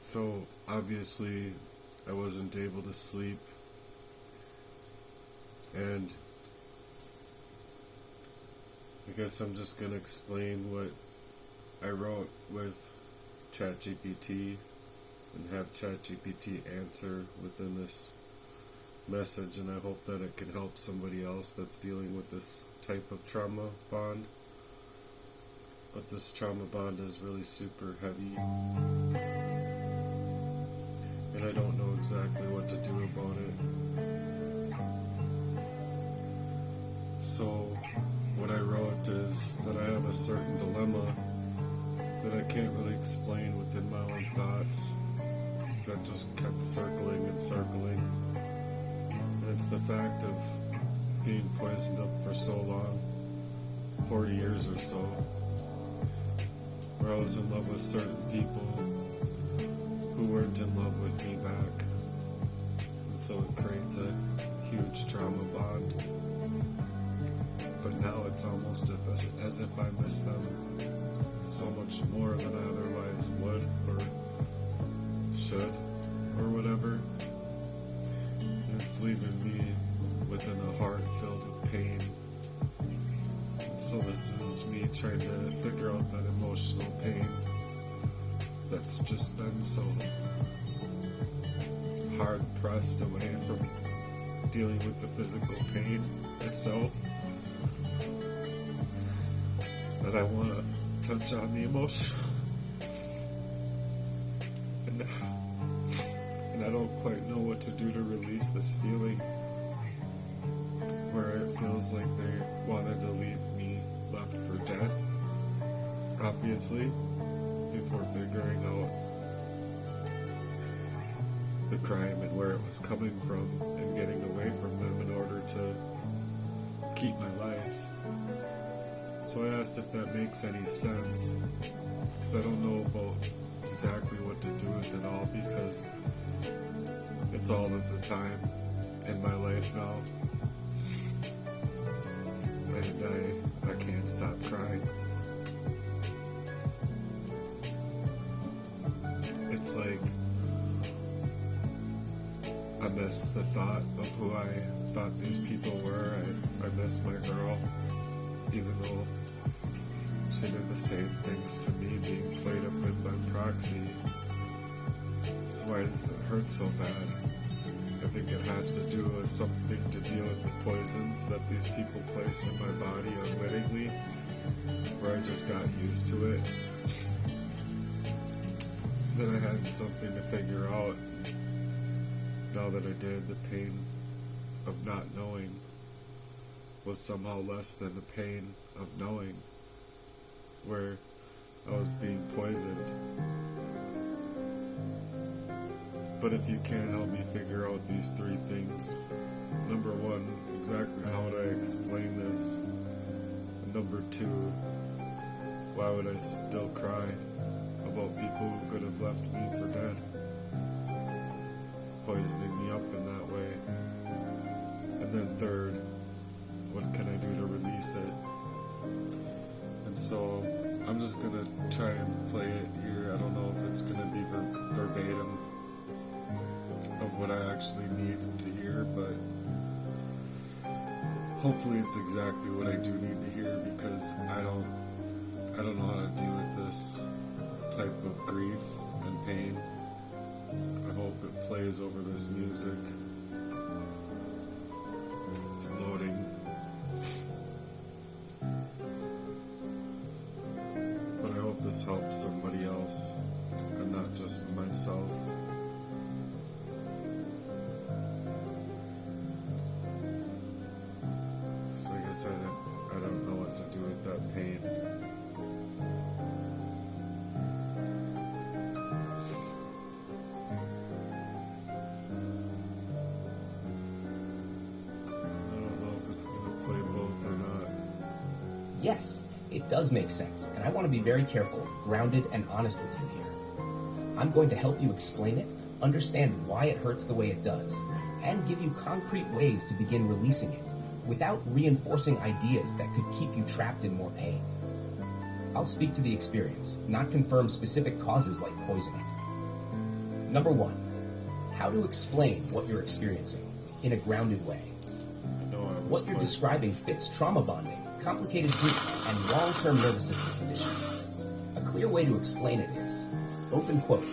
So, obviously, I wasn't able to sleep, and I guess I'm just going to explain what I wrote with ChatGPT and have ChatGPT answer within this message, and I hope that it can help somebody else that's dealing with this type of trauma bond. But this trauma bond is really super heavy, and I don't know exactly what to do about it. So what I wrote is that I have a certain dilemma that I can't really explain within my own thoughts, that just kept circling and circling. And it's the fact of being poisoned up for so long, 4 years or so, where I was in love with certain people who weren't in love with me back. And so it creates a huge trauma bond. But now it's almost as if I miss them so much more than I otherwise would or should or whatever. And it's leaving me within a heart filled with pain. And so this is me trying to figure out that emotional pain that's just been so hard pressed away from dealing with the physical pain itself, that I want to touch on the emotional. And I don't quite know what to do to release this feeling where it feels like they wanted to leave me left for dead, obviously, before figuring out the crime and where it was coming from and getting away from them in order to keep my life. So I asked if that makes any sense, because I don't know about exactly what to do with it all, because it's all of the time in my life now, and I can't stop crying. It's like I miss the thought of who I thought these people were. I miss my girl, even though she did the same things to me, being played up in by PROXY. So why does it hurt so bad? I think it has to do with something to deal with the poisons that these people placed in my body unwittingly, where I just got used to it. Then I had something to figure out. Now that I did, the pain of not knowing was somehow less than the pain of knowing, where I was being poisoned. But if you can help me figure out these three things: number one, exactly how would I explain this? And number two, why would I still cry about people who could have left me for dead, poisoning me up in that way? And then third, what can I do to release it? And so I'm just gonna try and play it here. I don't know if it's gonna be verbatim of what I actually need to hear, but hopefully it's exactly what I do need to hear, because I don't know how to deal with this type of grief and pain. I hope it plays over this music. It's loading. But I hope this helps somebody else and not just myself. So I guess I don't know what to do with that pain. Yes, it does make sense, and I want to be very careful, grounded, and honest with you here. I'm going to help you explain it, understand why it hurts the way it does, and give you concrete ways to begin releasing it, without reinforcing ideas that could keep you trapped in more pain. I'll speak to the experience, not confirm specific causes like poisoning. Number 1, how to explain what you're experiencing in a grounded way. What you're describing fits trauma bonding, complicated grief, and long-term nervous system conditioning. A clear way to explain it is, open quote,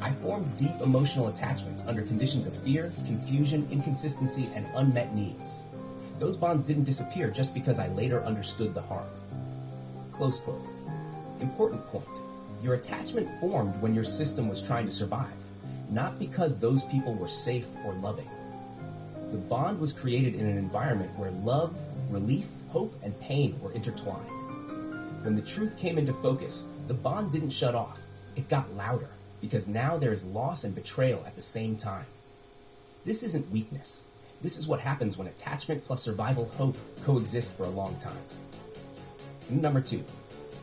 I formed deep emotional attachments under conditions of fear, confusion, inconsistency, and unmet needs. Those bonds didn't disappear just because I later understood the harm. Close quote. Important point. Your attachment formed when your system was trying to survive, not because those people were safe or loving. The bond was created in an environment where love, relief, hope, and pain were intertwined. When the truth came into focus, the bond didn't shut off. It got louder, because now there is loss and betrayal at the same time. This isn't weakness. This is what happens when attachment plus survival hope coexist for a long time. Number 2,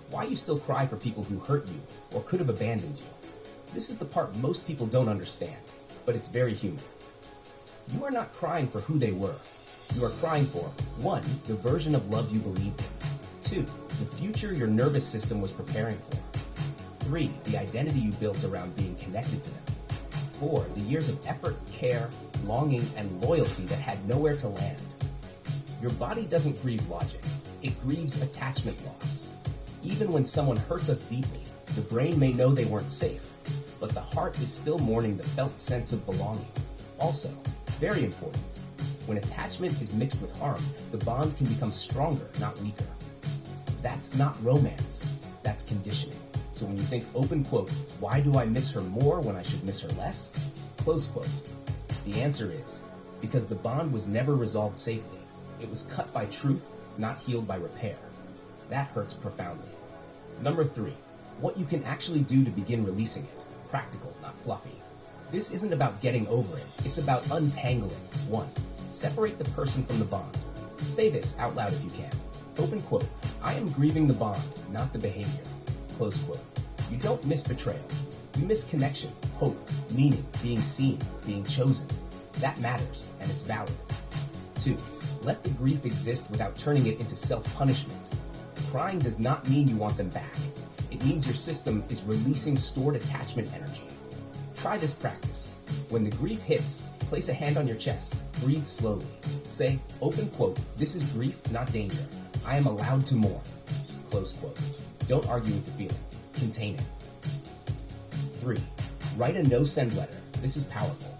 why you still cry for people who hurt you or could have abandoned you. This is the part most people don't understand, but it's very human. You are not crying for who they were. You are crying for, 1, the version of love you believed in. 2, the future your nervous system was preparing for. 3, the identity you built around being connected to them. 4, the years of effort, care, longing, and loyalty that had nowhere to land. Your body doesn't grieve logic. It grieves attachment loss. Even when someone hurts us deeply, the brain may know they weren't safe, but the heart is still mourning the felt sense of belonging. Also, very important, when attachment is mixed with harm, the bond can become stronger, not weaker. That's not romance, that's conditioning. So when you think, open quote, why do I miss her more when I should miss her less? Close quote. The answer is, because the bond was never resolved safely. It was cut by truth, not healed by repair. That hurts profoundly. Number 3, what you can actually do to begin releasing it. Practical, not fluffy. This isn't about getting over it. It's about untangling. 1, separate the person from the bond. Say this out loud if you can. Open quote, I am grieving the bond, not the behavior. Close quote. You don't miss betrayal. You miss connection, hope, meaning, being seen, being chosen. That matters, and it's valid. 2, let the grief exist without turning it into self-punishment. Crying does not mean you want them back. It means your system is releasing stored attachment energy. Try this practice. When the grief hits, place a hand on your chest. Breathe slowly. Say, open quote, this is grief, not danger. I am allowed to mourn. Close quote. Don't argue with the feeling. Contain it. 3, write a no-send letter. This is powerful.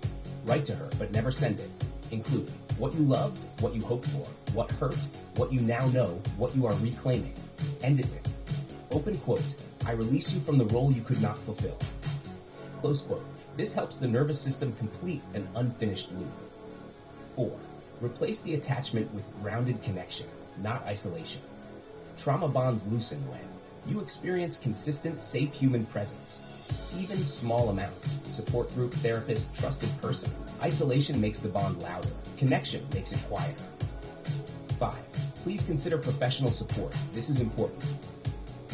Write to her, but never send it. Include what you loved, what you hoped for, what hurt, what you now know, what you are reclaiming. End it with, open quote, I release you from the role you could not fulfill. Close quote. This helps the nervous system complete an unfinished loop. 4, replace the attachment with grounded connection, not isolation. Trauma bonds loosen when you experience consistent, safe human presence. Even small amounts, support group, therapist, trusted person. Isolation makes the bond louder. Connection makes it quieter. 5, please consider professional support. This is important.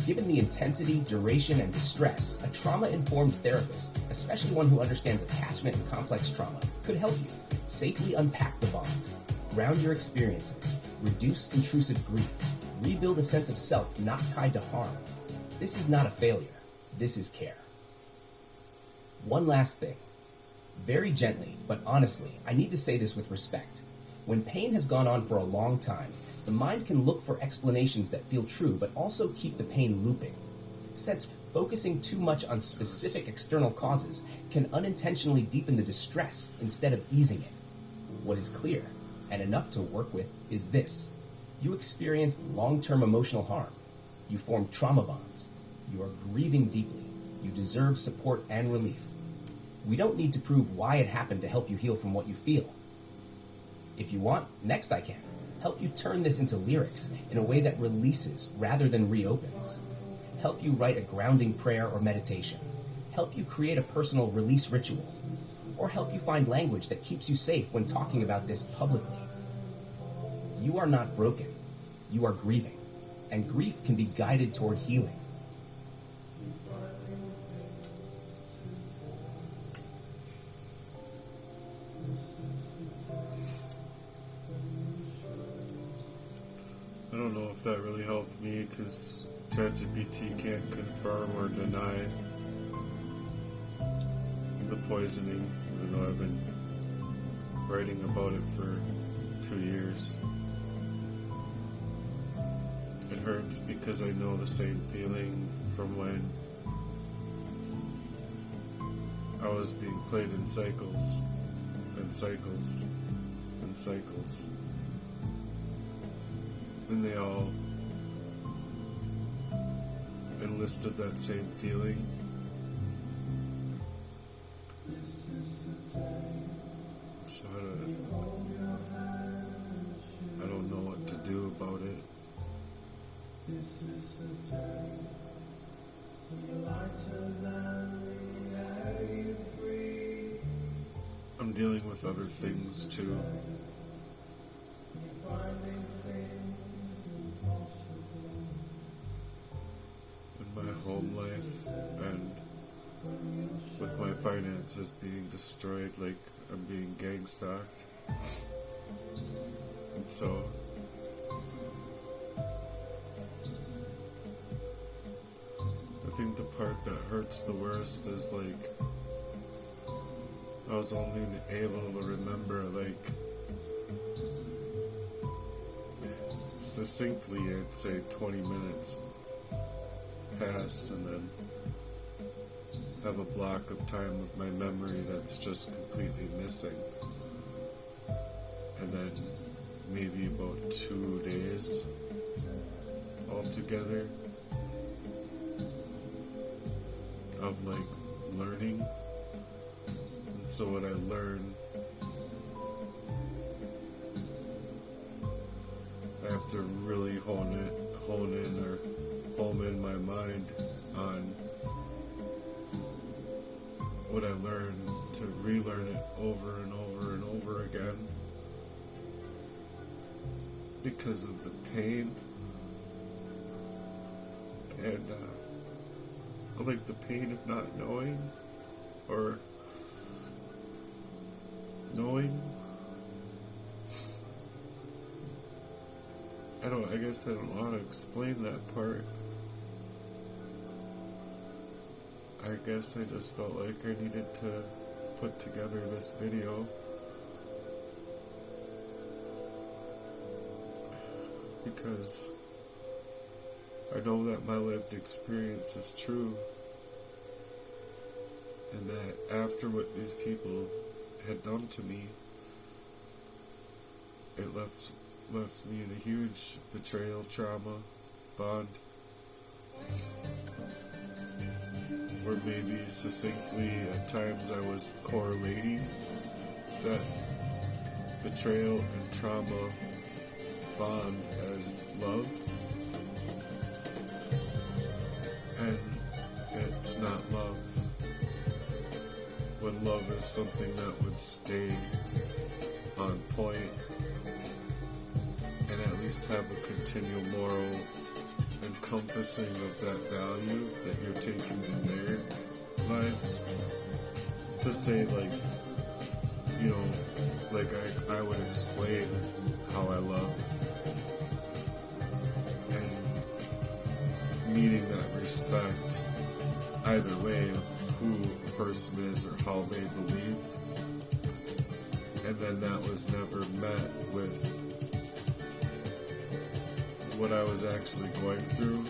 Given the intensity, duration, and distress, a trauma-informed therapist, especially one who understands attachment and complex trauma, could help you safely unpack the bond, ground your experiences, reduce intrusive grief, rebuild a sense of self not tied to harm. This is not a failure. This is care. One last thing. Very gently, but honestly, I need to say this with respect. When pain has gone on for a long time, the mind can look for explanations that feel true, but also keep the pain looping. Since focusing too much on specific external causes can unintentionally deepen the distress instead of easing it. What is clear, and enough to work with, is this. You experienced long-term emotional harm. You formed trauma bonds. You are grieving deeply. You deserve support and relief. We don't need to prove why it happened to help you heal from what you feel. If you want, next I can help you turn this into lyrics in a way that releases rather than reopens. Help you write a grounding prayer or meditation. Help you create a personal release ritual. Or help you find language that keeps you safe when talking about this publicly. You are not broken. You are grieving. And grief can be guided toward healing. I don't know if that really helped me because ChatGPT can't confirm or deny the poisoning, even though I've been writing about it for 2 years. It hurts because I know the same feeling from when I was being played in cycles and cycles and cycles. And they all enlisted that same feeling. So I don't know what to do about it. I'm dealing with other things too. In my home life and with my finances being destroyed, like I'm being gang stalked. And so I think the part that hurts the worst is like I was only able to remember like succinctly, I'd say 20 minutes passed, and then have a block of time with my memory that's just completely missing. And then maybe about 2 days altogether of like learning. And so what I learned, I have to really hone in my mind on what I learned, to relearn it over and over and over again because of the pain and like the pain of not knowing or knowing. I guess I don't know how to explain that part. I guess I just felt like I needed to put together this video because I know that my lived experience is true, and that after what these people had done to me, it left me in a huge betrayal trauma bond. Or maybe succinctly, at times I was correlating that betrayal and trauma bond as love. And it's not love. When love is something that would stay on point and at least have a continual moral encompassing of that value that you're taking in their lives. To say like, you know, like I would explain how I love and meeting that respect either way of who a person is or how they believe. And then that was never met with what I was actually going through.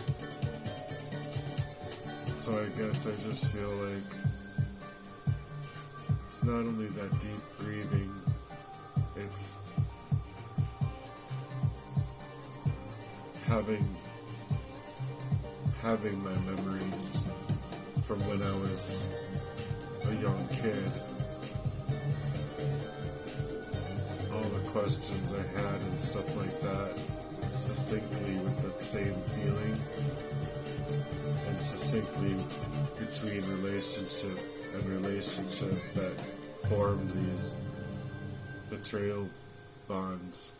So I guess I just feel like it's not only that deep grieving, it's having my memories from when I was a young kid. All the questions I had and stuff like that, succinctly with that same feeling, and succinctly between relationship and relationship that formed these betrayal bonds.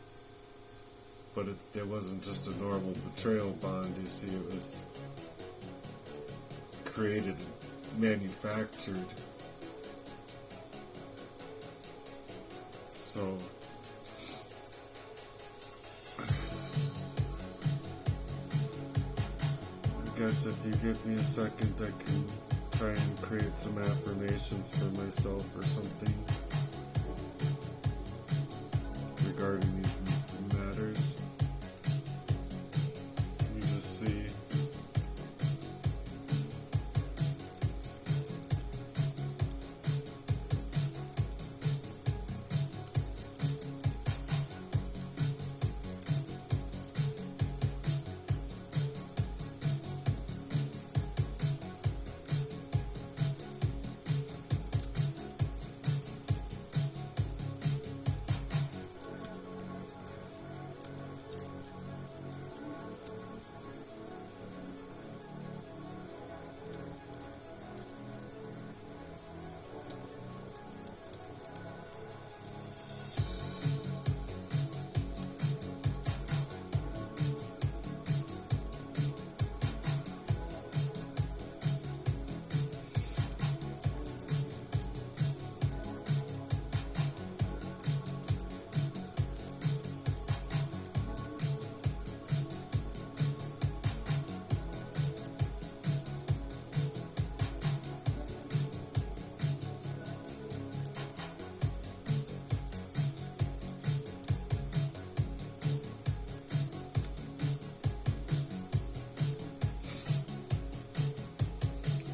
But it wasn't just a normal betrayal bond, you see, it was created, manufactured. So I guess if you give me a second, I can try and create some affirmations for myself or something regarding these matters. You just see.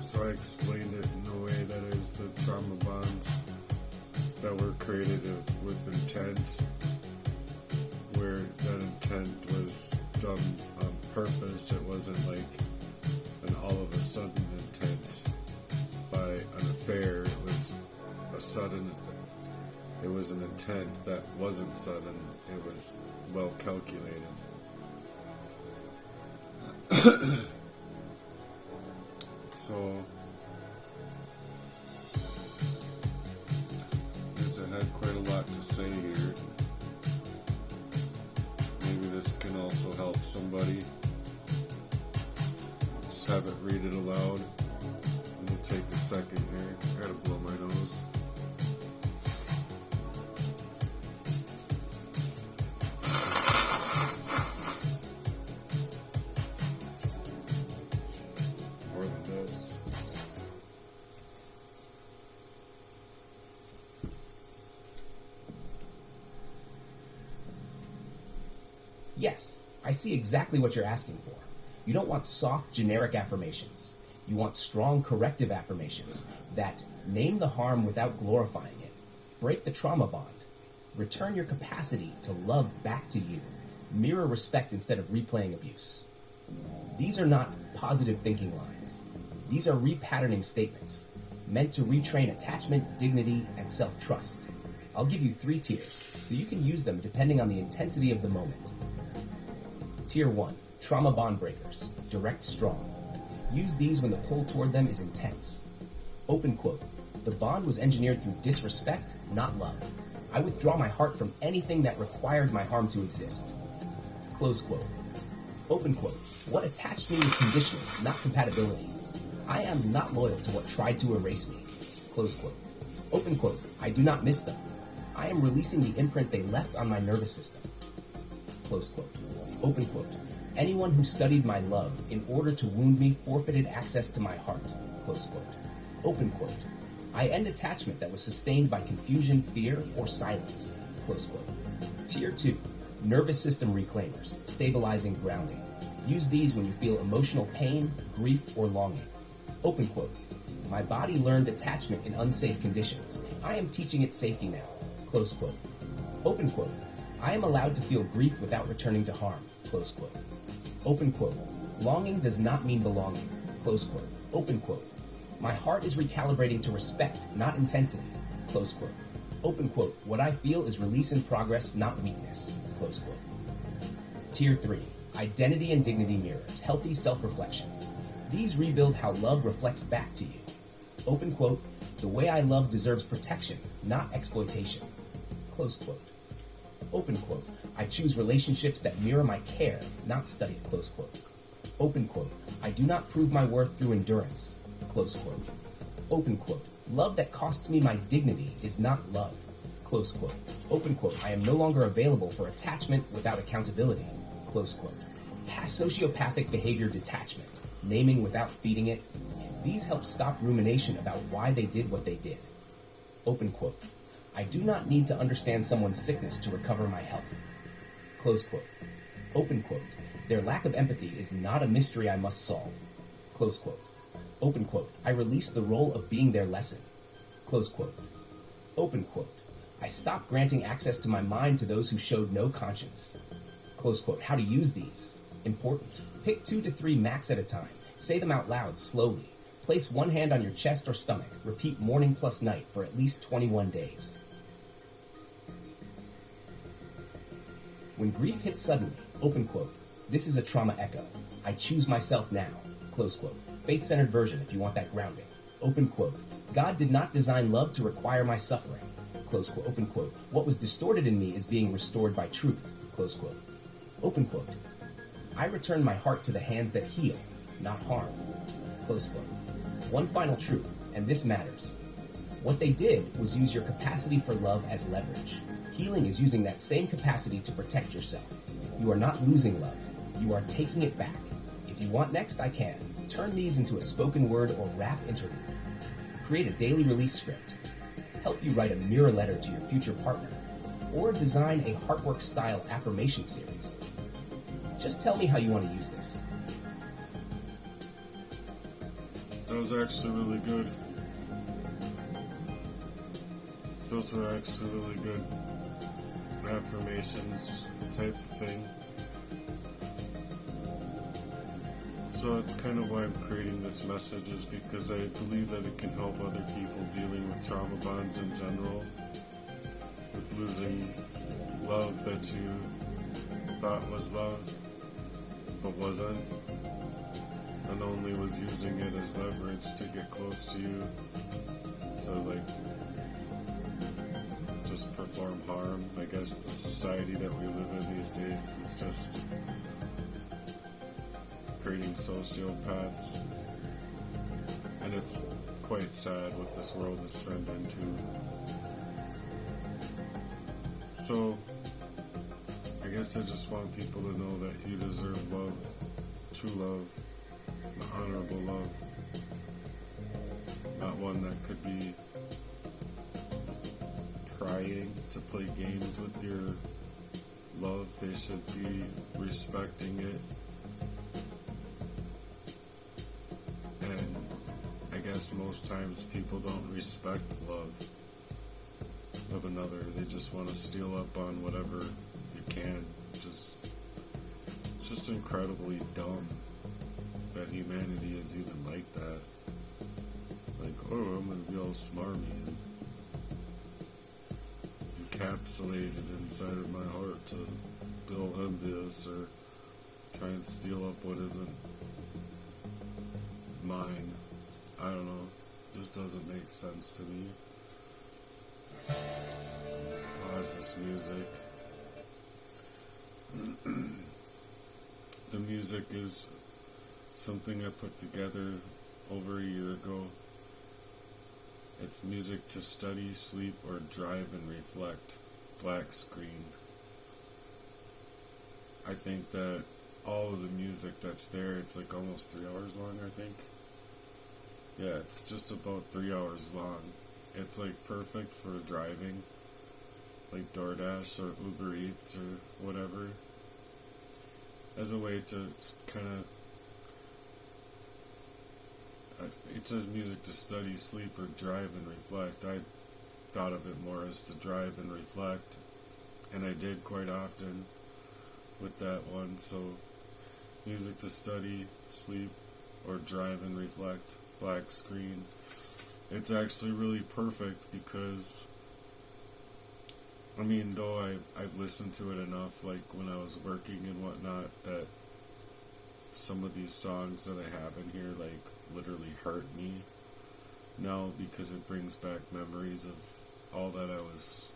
So I explained it in a way that is the trauma bonds that were created with intent, where that intent was done on purpose. It wasn't like an all of a sudden intent by an affair. It was a sudden, it was an intent that wasn't sudden. It was well calculated. So, as I had quite a lot to say here, maybe this can also help somebody. Just have it read it aloud. I'm going to take a second here. I gotta blow my nose. Yes, I see exactly what you're asking for. You don't want soft, generic affirmations. You want strong, corrective affirmations that name the harm without glorifying it, break the trauma bond, return your capacity to love back to you, mirror respect instead of replaying abuse. These are not positive thinking lines. These are repatterning statements meant to retrain attachment, dignity, and self-trust. I'll give you 3 tiers, so you can use them depending on the intensity of the moment. Tier 1, trauma bond breakers, direct strong. Use these when the pull toward them is intense. Open quote, the bond was engineered through disrespect, not love. I withdraw my heart from anything that required my harm to exist. Close quote. Open quote, what attached me is conditional, not compatibility. I am not loyal to what tried to erase me. Close quote. Open quote, I do not miss them. I am releasing the imprint they left on my nervous system. Close quote. Open quote. Anyone who studied my love in order to wound me forfeited access to my heart. Close quote. Open quote. I end attachment that was sustained by confusion, fear, or silence. Close quote. Tier 2. Nervous system reclaimers, stabilizing grounding. Use these when you feel emotional pain, grief, or longing. Open quote. My body learned attachment in unsafe conditions. I am teaching it safety now. Close quote. Open quote. I am allowed to feel grief without returning to harm. Close quote. Open quote. Longing does not mean belonging. Close quote. Open quote. My heart is recalibrating to respect, not intensity. Close quote. Open quote. What I feel is release in progress, not weakness. Close quote. Tier 3. Identity and dignity mirrors. Healthy self-reflection. These rebuild how love reflects back to you. Open quote. The way I love deserves protection, not exploitation. Close quote. Open quote. I choose relationships that mirror my care, not study. Close quote. Open quote. I do not prove my worth through endurance. Close quote. Open quote. Love that costs me my dignity is not love. Close quote. Open quote. I am no longer available for attachment without accountability. Close quote. Sociopathic behavior detachment, naming without feeding it, These help stop rumination about why they did what they did. Open quote. I do not need to understand someone's sickness to recover my health. Close quote. Open quote. Their lack of empathy is not a mystery I must solve. Close quote. Open quote. I release the role of being their lesson. Close quote. Open quote. I stop granting access to my mind to those who showed no conscience. Close quote. How to use these. Important. Pick 2 to 3 max at a time. Say them out loud, slowly. Place one hand on your chest or stomach. Repeat morning plus night for at least 21 days. When grief hits suddenly, open quote, this is a trauma echo. I choose myself now. Close quote. Faith-centered version if you want that grounding. Open quote. God did not design love to require my suffering. Close quote. Open quote. What was distorted in me is being restored by truth. Close quote. Open quote. I return my heart to the hands that heal, not harm. Close quote. One final truth, and this matters. What they did was use your capacity for love as leverage. Healing is using that same capacity to protect yourself. You are not losing love. You are taking it back. If you want next, I can. Turn these into a spoken word or rap interview. Create a daily release script. Help you write a mirror letter to your future partner. Or design a Heartwork-style affirmation series. Just tell me how you want to use this. That was actually really good. Those were actually really good affirmations type of thing. So that's kind of why I'm creating this message, is because I believe that it can help other people dealing with trauma bonds in general, with losing love that you thought was love, but wasn't, and only was using it as leverage to get close to you, to like just perform harm. I guess the society that we live in these days is just creating sociopaths, and it's quite sad what this world has turned into. So I guess I just want people to know that you deserve love, true love, honorable love, not one that could be trying to play games with your love. They should be respecting it. And I guess most times people don't respect love of another. They just want to steal up on whatever they can. It's just incredibly dumb that humanity is even like that. Like, oh, I'm gonna be all smarmy and encapsulated inside of my heart to feel envious or try and steal up what isn't mine. I don't know. It just doesn't make sense to me. Pause this music. The music is something I put together over a year ago. It's music to study, sleep, or drive and reflect. Black screen. I think that all of the music that's there, it's like almost 3 hours long, I think. Yeah, it's just about 3 hours long. It's like perfect for driving, like DoorDash or Uber Eats or whatever, as a way to kind of, it says music to study, sleep, or drive and reflect. I thought of it more as to drive and reflect, and I did quite often with that one. So music to study, sleep, or drive and reflect. Black screen. It's actually really perfect because, I mean, though I've listened to it enough, like when I was working and whatnot, that some of these songs that I have in here, like, literally hurt me now because it brings back memories of all that I was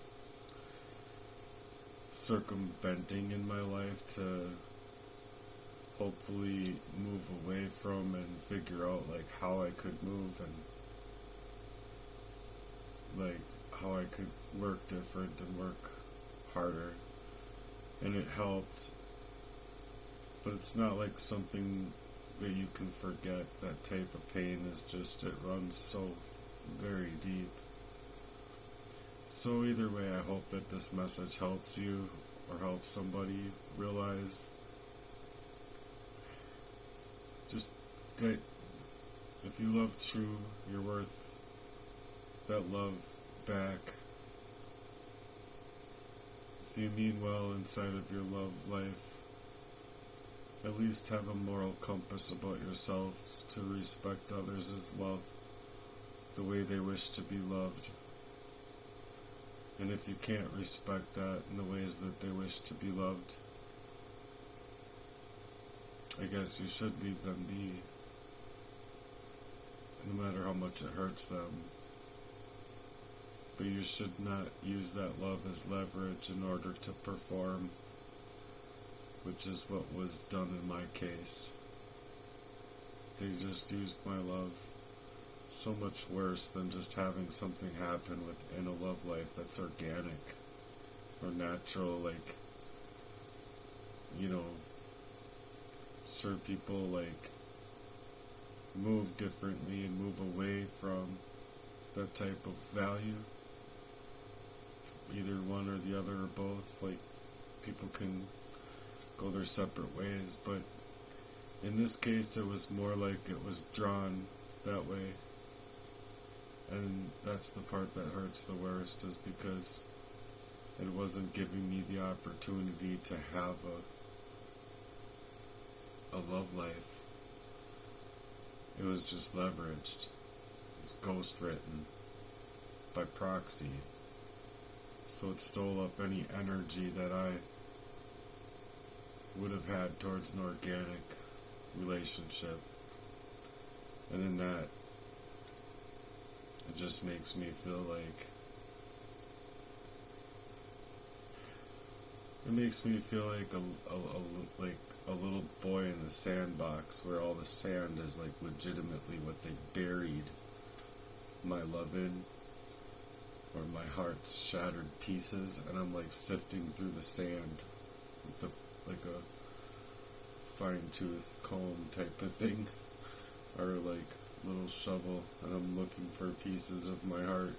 circumventing in my life to hopefully move away from and figure out like how I could move and like how I could work different and work harder, and it helped. But it's not like something that you can forget that type of pain is just, it runs so very deep. So either way, I hope that this message helps you or helps somebody realize just that if you love true, you're worth that love back. If you mean well inside of your love life, at least have a moral compass about yourselves to respect others as love the way they wish to be loved. And if you can't respect that in the ways that they wish to be loved, I guess you should leave them be, no matter how much it hurts them. But you should not use that love as leverage in order to perform, which is what was done in my case. They just used my love so much worse than just having something happen within a love life that's organic or natural. Like, you know, sure, people like move differently and move away from that type of value, either one or the other or both. Like, people can go their separate ways, but in this case it was more like it was drawn that way. And that's the part that hurts the worst, is because it wasn't giving me the opportunity to have a love life. It was just leveraged. It was ghost written by proxy. So it stole up any energy that I would have had towards an organic relationship. And in that, it just makes me feel like, a little boy in the sandbox where all the sand is like legitimately what they buried my love in, or my heart's shattered pieces, and I'm like sifting through the sand with like a fine-tooth comb type of thing, or like little shovel, and I'm looking for pieces of my heart.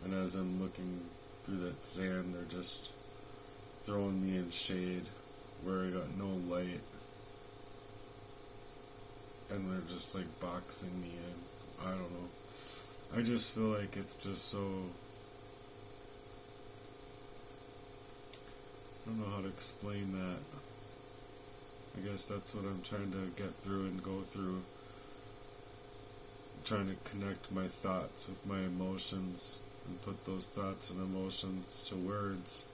And as I'm looking through that sand, they're just throwing me in shade where I got no light, and they're just like boxing me in. I don't know. I just feel like it's just so, I don't know how to explain that. I guess that's what I'm trying to get through and go through. I'm trying to connect my thoughts with my emotions and put those thoughts and emotions to words.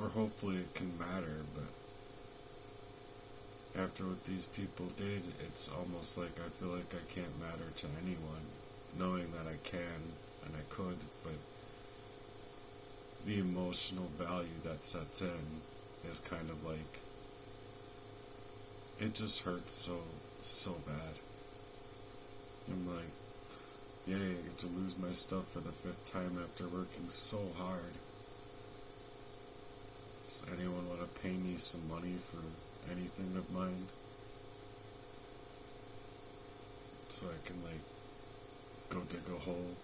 Or hopefully it can matter, but after what these people did, it's almost like I feel like I can't matter to anyone, knowing that I can and I could, but the emotional value that sets in is kind of like, it just hurts so bad. I'm like, yay, I get to lose my stuff for the 5th time after working so hard. Does anyone want to pay me some money for anything of mine? So I can like go dig a hole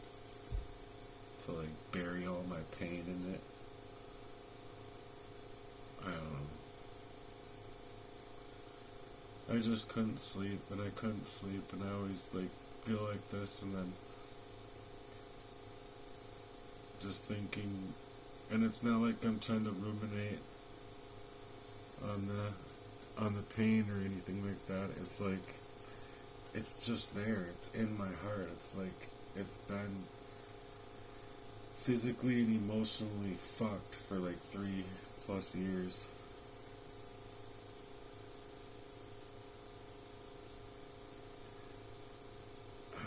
to like bury all my pain in it. I don't know. I just couldn't sleep, and I couldn't sleep, and I always like feel like this, and then just thinking, and it's not like I'm trying to ruminate on the pain or anything like that. It's like, it's just there. It's in my heart. It's like, it's been physically and emotionally fucked for like 3+ years.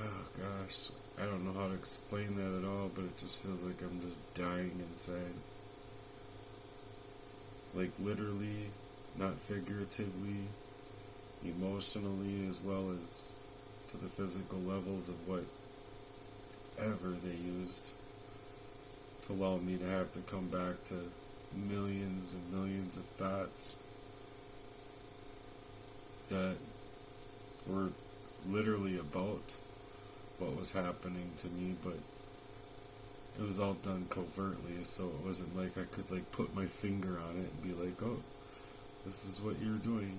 Oh gosh, I don't know how to explain that at all, but it just feels like I'm just dying inside. Like literally, not figuratively, emotionally, as well as to the physical levels of whatever they used to allow me to have to come back to millions and millions of thoughts that were literally about what was happening to me, but it was all done covertly, so it wasn't like I could like put my finger on it and be like, oh, this is what you're doing.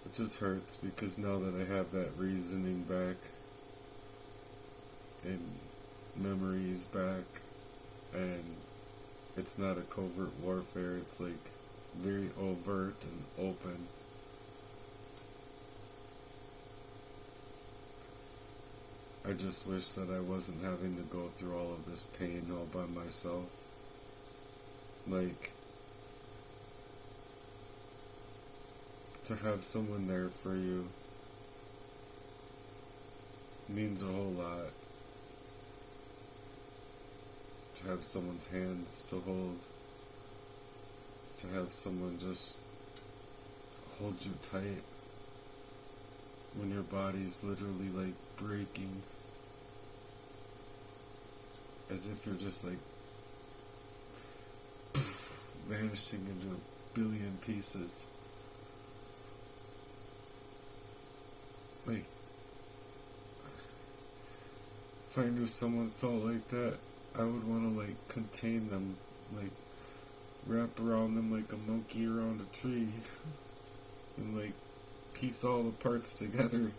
It just hurts because now that I have that reasoning back and memories back, and it's not a covert warfare, it's like very overt and open. I just wish that I wasn't having to go through all of this pain all by myself. Like, to have someone there for you means a whole lot. To have someone's hands to hold. To have someone just hold you tight when your body's literally like breaking. As if you're just like vanishing into a billion pieces. Like, if I knew someone felt like that, I would want to like contain them, like wrap around them like a monkey around a tree, and like piece all the parts together.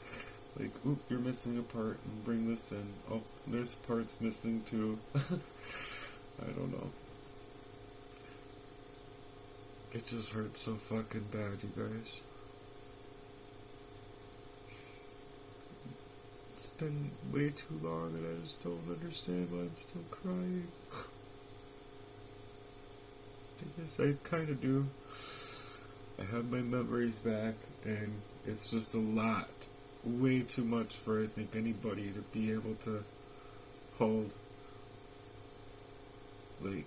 Like, oop, you're missing a part, and bring this in. Oh, there's parts missing too. I don't know. It just hurts so fucking bad, you guys. It's been way too long, and I just don't understand why I'm still crying. I guess I kind of do. I have my memories back, and it's just a lot. Way too much for, I think, anybody to be able to hold. Like,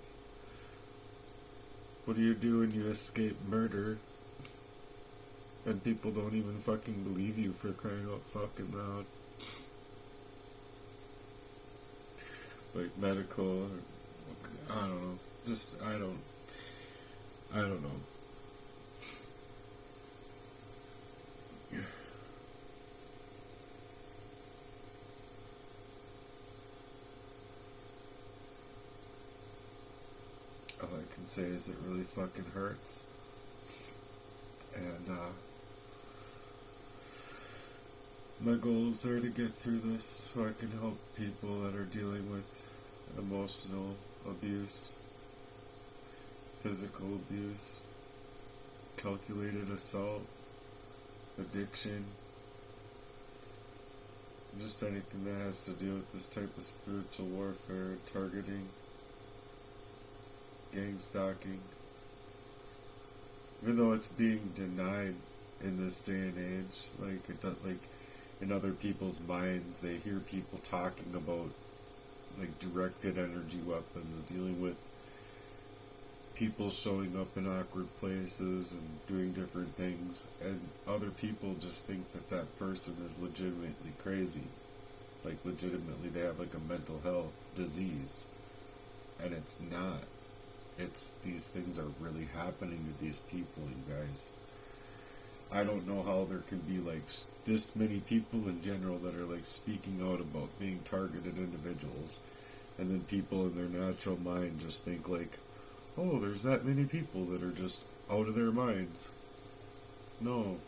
what do you do when you escape murder and people don't even fucking believe you for crying out fucking loud? Like medical, or, I don't know. Just, I don't know. All I can say is it really fucking hurts. And, my goals are to get through this so I can help people that are dealing with emotional abuse, physical abuse, calculated assault, addiction, just anything that has to do with this type of spiritual warfare, targeting, gang stalking. Even though it's being denied in this day and age, like in other people's minds, they hear people talking about like directed energy weapons, dealing with people showing up in awkward places and doing different things, and other people just think that that person is legitimately crazy. Like, legitimately they have like a mental health disease, and it's not. It's, these things are really happening to these people, you guys. I don't know how there can be like this many people in general that are like speaking out about being targeted individuals, and then people in their natural mind just think like, oh, there's that many people that are just out of their minds. No.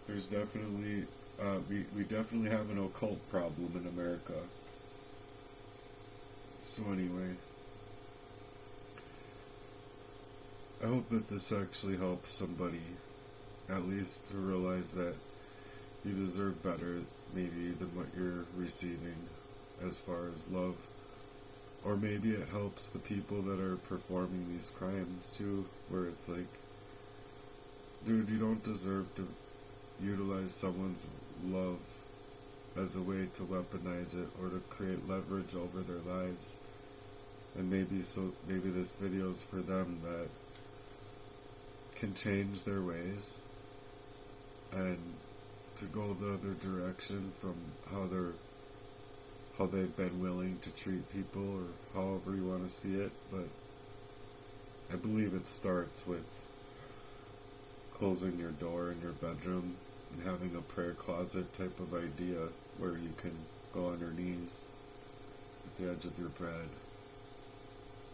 There's definitely, we definitely have an occult problem in America. So anyway, I hope that this actually helps somebody, at least to realize that you deserve better, maybe, than what you're receiving as far as love. Or maybe it helps the people that are performing these crimes too, where it's like, dude, you don't deserve to utilize someone's love as a way to weaponize it or to create leverage over their lives. And maybe this video is for them that can change their ways and to go the other direction from how they've been willing to treat people, or however you want to see it. But I believe it starts with closing your door in your bedroom and having a prayer closet type of idea where you can go on your knees at the edge of your bed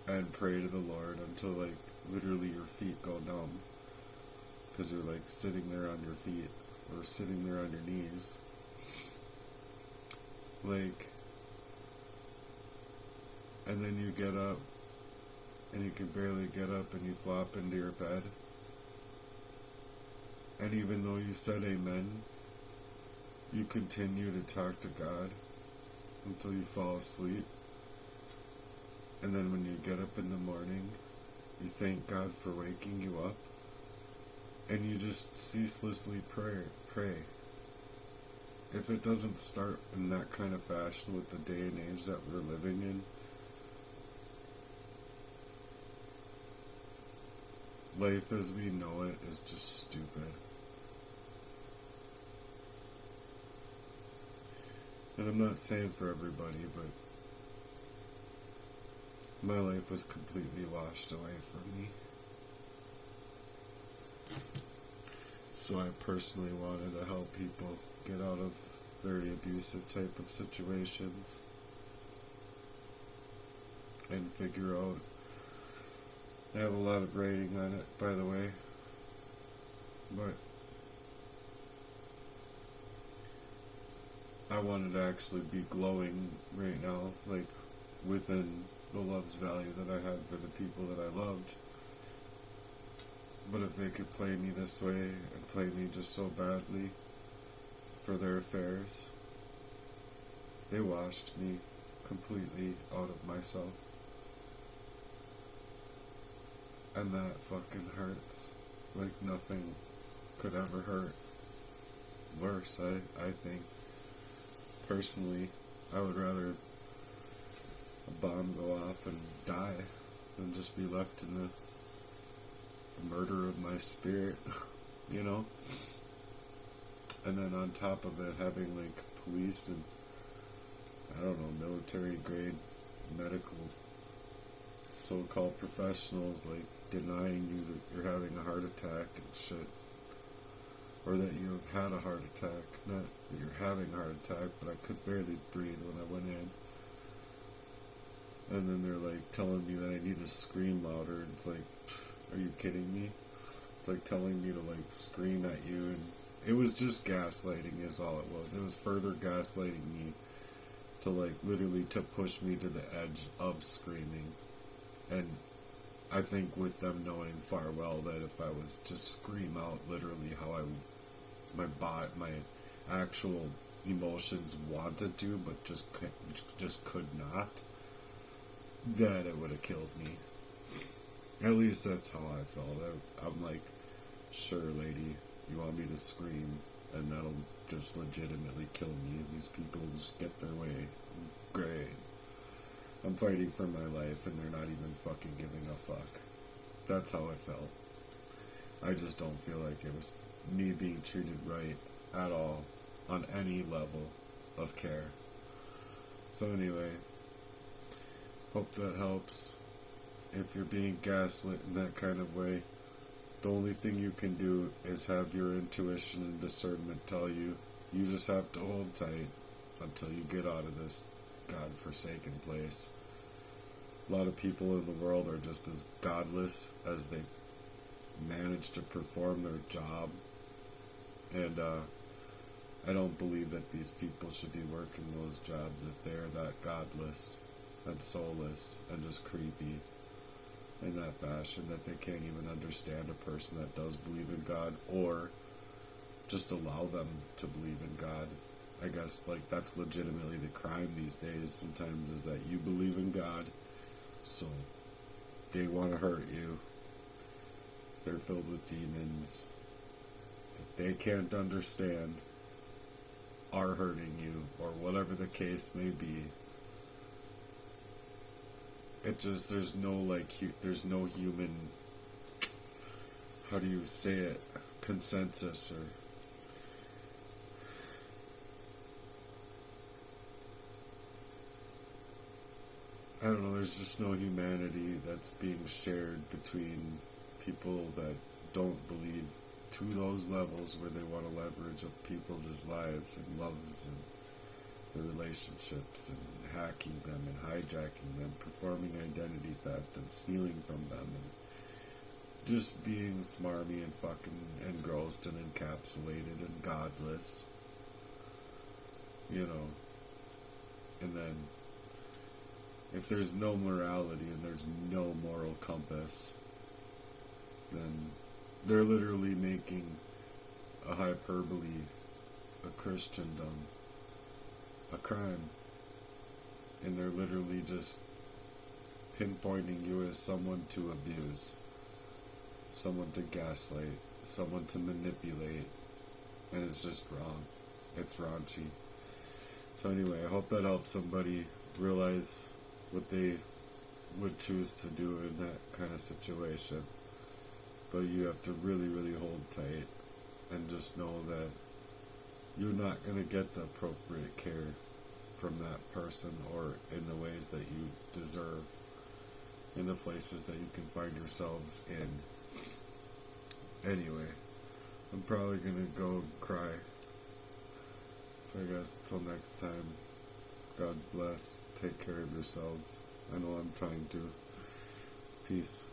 and pray to the Lord until like literally your feet go numb because you're like sitting there on your feet or sitting there on your knees. Like, and then you get up and you can barely get up and you flop into your bed. And even though you said amen, you continue to talk to God until you fall asleep. And then when you get up in the morning, you thank God for waking you up. And you just ceaselessly pray. If it doesn't start in that kind of fashion with the day and age that we're living in, life as we know it is just stupid. And I'm not saying for everybody, but my life was completely washed away from me. So I personally wanted to help people get out of very abusive type of situations and figure out. I have a lot of writing on it, by the way, but I wanted to actually be glowing right now, like within the love's value that I had for the people that I loved. But if they could play me this way and play me just so badly for their affairs, they washed me completely out of myself. And that fucking hurts like nothing could ever hurt worse, I think. Personally, I would rather a bomb go off and die than just be left in the murder of my spirit, you know? And then on top of it, having like police and, I don't know, military grade medical so-called professionals like denying you that you're having a heart attack and shit, or that you have had a heart attack. Not that you're having a heart attack, but I could barely breathe when I went in. And then they're like telling me that I need to scream louder. It's like, are you kidding me? It's like telling me to like scream at you, and it was just gaslighting is all it was. It was further gaslighting me to like literally to push me to the edge of screaming. And I think with them knowing far well that if I was to scream out literally how my actual emotions wanted to, but just could not, that it would have killed me. At least that's how I felt. I'm like, sure, lady, you want me to scream, and that'll just legitimately kill me. These people just get their way. Great. I'm fighting for my life, and they're not even fucking giving a fuck. That's how I felt. I just don't feel like it was me being treated right at all on any level of care. So anyway, hope that helps. If you're being gaslit in that kind of way, the only thing you can do is have your intuition and discernment tell you, you just have to hold tight until you get out of this godforsaken place. A lot of people in the world are just as godless as they manage to perform their job. And I don't believe that these people should be working those jobs if they're that godless and soulless and just creepy in that fashion, that they can't even understand a person that does believe in God, or just allow them to believe in God. I guess like that's legitimately the crime these days sometimes, is that you believe in God, so they want to hurt you. They're filled with demons that they can't understand are hurting you, or whatever the case may be. It just, there's no human, how do you say it, consensus, or I don't know, there's just no humanity that's being shared between people that don't believe to those levels where they want to leverage up people's lives and loves and their relationships and hacking them and hijacking them, performing identity theft and stealing from them and just being smarmy and fucking engrossed and encapsulated and godless, you know. And then if there's no morality and there's no moral compass, then they're literally making a hyperbole, a Christendom, a crime. And they're literally just pinpointing you as someone to abuse, someone to gaslight, someone to manipulate. And it's just wrong. It's raunchy. So anyway, I hope that helps somebody realize what they would choose to do in that kind of situation. But you have to really, really hold tight and just know that you're not going to get the appropriate care from that person or in the ways that you deserve, in the places that you can find yourselves in. Anyway, I'm probably going to go cry. So I guess until next time, God bless, take care of yourselves. I know I'm trying to. Peace.